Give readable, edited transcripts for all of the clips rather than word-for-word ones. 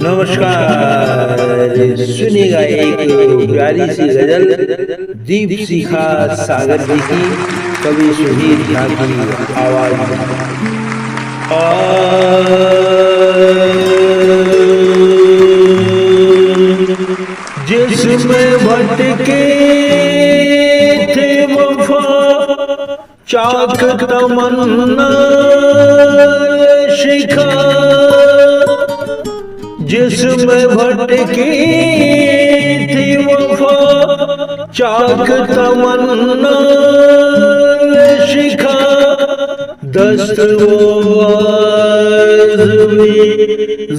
नमस्कार। सुनिएगा एक प्यारी सी गजल दीप शिखा सागर जी की कवि सुधीर झा की आवाज में। जिसमें भटके थे वफा चाक तमन्ना शिखा, जिसमें भटकी थी वफा चाक तमन्ना शिखा, दस्त वो आज़मी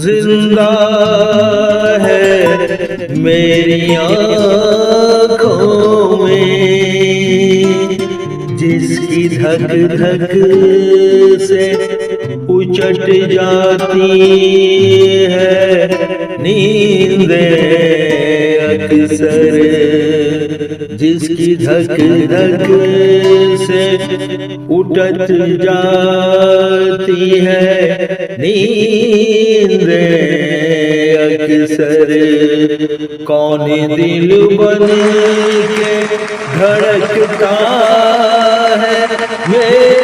जिंदा है मेरी आँखों में, जिसकी धक धक से उचट जाती है नींदे अक्सर, जिसकी धक धक से उचट जाती है नींदे अक्सर, कौन दिल बन के धड़कता है मेरी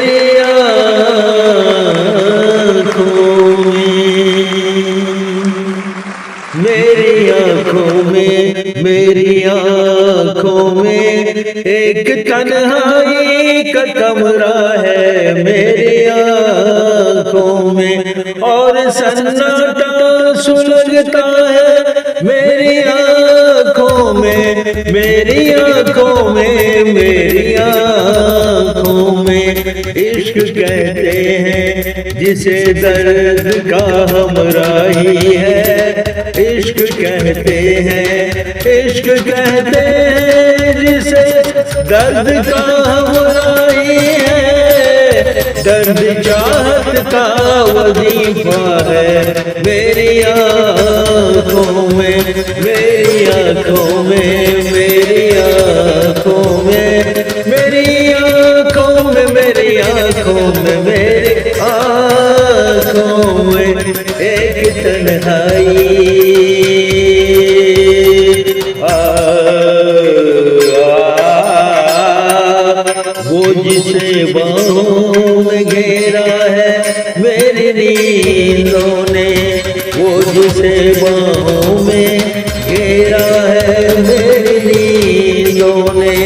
मेरी आँखों में एक तन्हाई का कमरा है मेरी आँखों में, और सन्नाटा सुलगता है मेरी आँखों में, मेरी आँखों में, मेरी आँखों में। इश्क कहते हैं जिसे दर्द का हमराही है, इश्क कहते हैं, इश्क कहते हैं जिसे दर्द का हमराही है, दर्द चाहत का वजीफा है मेरी आँखों में, मेरी आँखों में, मेरी आँखों में, मेरी आँखों में, मेरी आँखों में, मेरी आँखों में एक तन्हाई। वो जिसे बाहों में घेरा है मेरी नींदों ने, वो जिसे बाहों में घेरा है मेरी नींदों ने,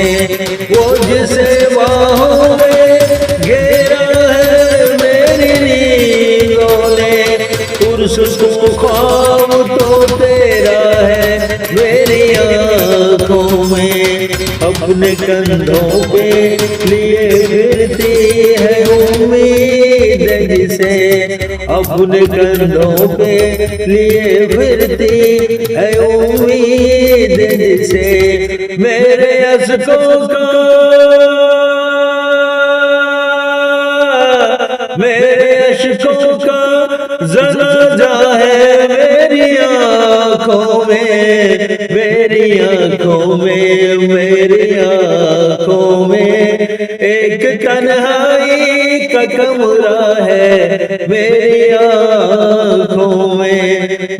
वो जिसे बाहों में घेरा है मेरी नींदों ने, पुरसुकून ख्वाब तो तेरा है मेरी आँखों में, अपने कंधों पे लिए फिरती है उम्मीद जिसे, अपने कंधों पे लिए फिरती है उम्मीद जिसे, मेरे अज़कों का, मेरे अश्कों का जनाजा है मेरी आँखों में, मेरी आँखों में, मेरी आँखों में एक तन्हाई का कमरा है मेरी आँखों में,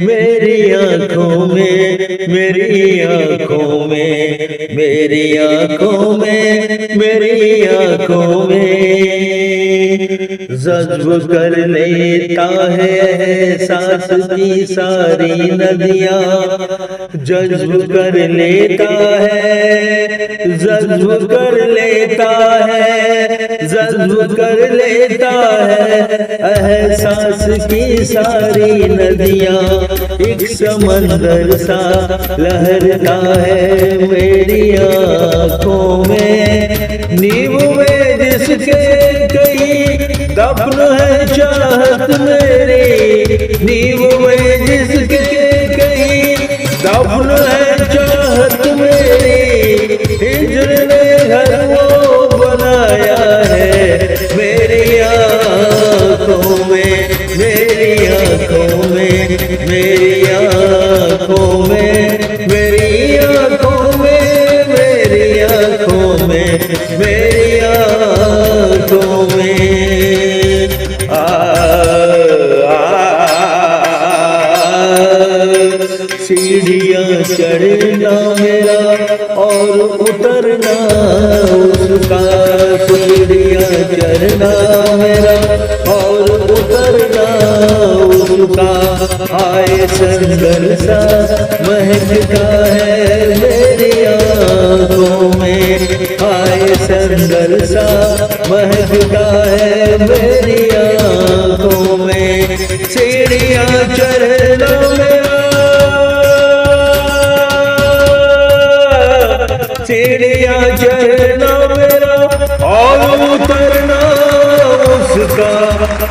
मेरी आँखों में, मेरी आँखों में, मेरी आँखों में, मेरी आँखों में जज्ब कर लेता है सांस की सारी नदियाँ, जज्ब कर लेता है, जज्ब कर लेता है, जज्ब कर लेता है एहसास की सारी नदियाँ, एक समंदर सा लहरता है मेरी आँखों में, नींव में जिसके कई दफन है चाहत मेरी, नींव में जिसके कई दफन है चाहत मेरी, हिजर ने घर वो बनाया है मेरी आँखों में, मेरी आँखों में, मेरी आँखों में, मेरी आँखों में, मेरी आँखों में, मेरी आँखों में। आ सीढ़ियाँ चढ़ना मेरा और उतरना उसका, सीढ़ियाँ चढ़ना मेरा और उतरना उसका। आए संदल सा महकता है मेरी आँखों में, आए संदल सा महकता है मेरी आँखों में। सीढ़ियाँ चढ़ना मेरा, सीढ़ियाँ चढ़ना मेरा और उतरना उसका।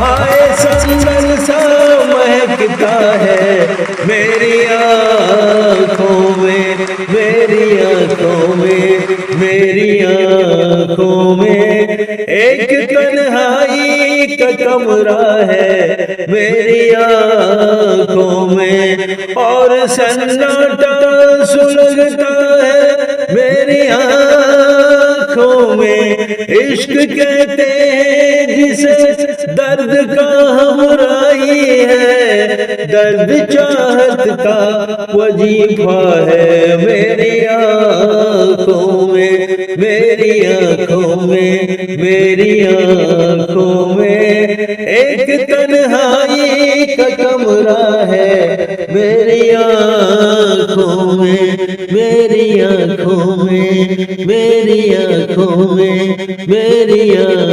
आए संदल सा महकता है मेरी आँखों में, मेरी आँखों में, मेरी आँखों में। एक तन्हाई का कमरा है मेरी आँखों में और सन्नाटा सुलगता है मेरी आँखों में। इश्क कहते हैं जिसे दर्द का हमराही है, दर्द चाहत का वजीफा है मेरी आँखों में, मेरी आँखों में, मेरी आँखों में। एक तन्हाई का कमरा है मेरी आँखों में, मेरी आँखों में, मेरी आँखों में, मेरी आँखों